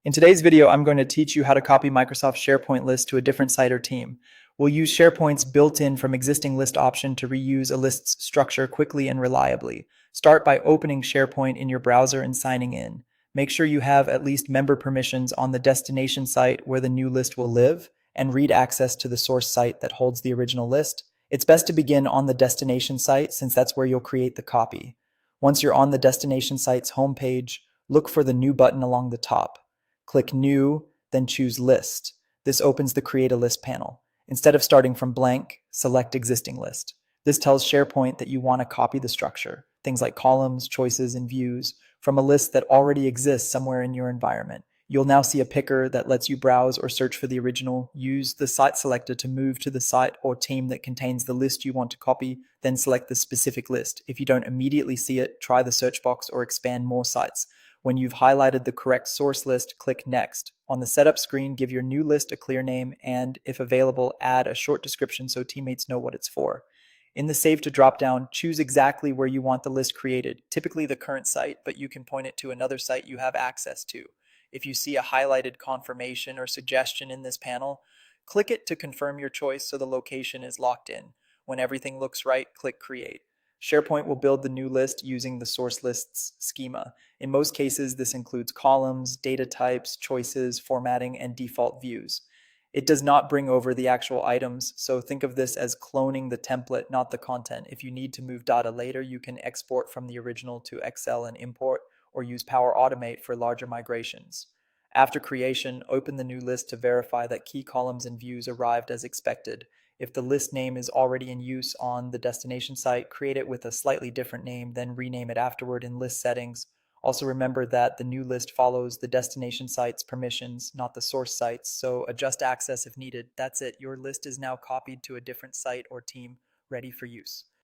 In today's video, I'm going to teach you how to copy Microsoft SharePoint list to a different site or team. We'll use SharePoint's built-in from existing list option to reuse a list's structure quickly and reliably. Start by opening SharePoint in your browser and signing in. Make sure you have at least member permissions on the destination site where the new list will live, and read access to the source site that holds the original list. It's best to begin on the destination site since that's where you'll create the copy. Once you're on the destination site's homepage, look for the New button along the top. Click New, then choose List. This opens the Create a List panel. Instead of starting from blank, select Existing List. This tells SharePoint that you want to copy the structure, things like columns, choices, and views, from a list that already exists somewhere in your environment. You'll now see a picker that lets you browse or search for the original. Use the site selector to move to the site or team that contains the list you want to copy, then select the specific list. If you don't immediately see it, try the search box or expand more sites. When you've highlighted the correct source list, click Next. On the setup screen, give your new list a clear name and, if available, add a short description so teammates know what it's for. In the Save to dropdown, choose exactly where you want the list created, typically the current site, but you can point it to another site you have access to. If you see a highlighted confirmation or suggestion in this panel, click it to confirm your choice so the location is locked in. When everything looks right, click Create. SharePoint will build the new list using the source list's schema. In most cases, this includes columns, data types, choices, formatting, and default views. It does not bring over the actual items, so think of this as cloning the template, not the content. If you need to move data later, you can export from the original to Excel and import, or use Power Automate for larger migrations. After creation, open the new list to verify that key columns and views arrived as expected. If the list name is already in use on the destination site, create it with a slightly different name, then rename it afterward in list settings. Also remember that the new list follows the destination site's permissions, not the source site's, so adjust access if needed. That's it. Your list is now copied to a different site or team, ready for use.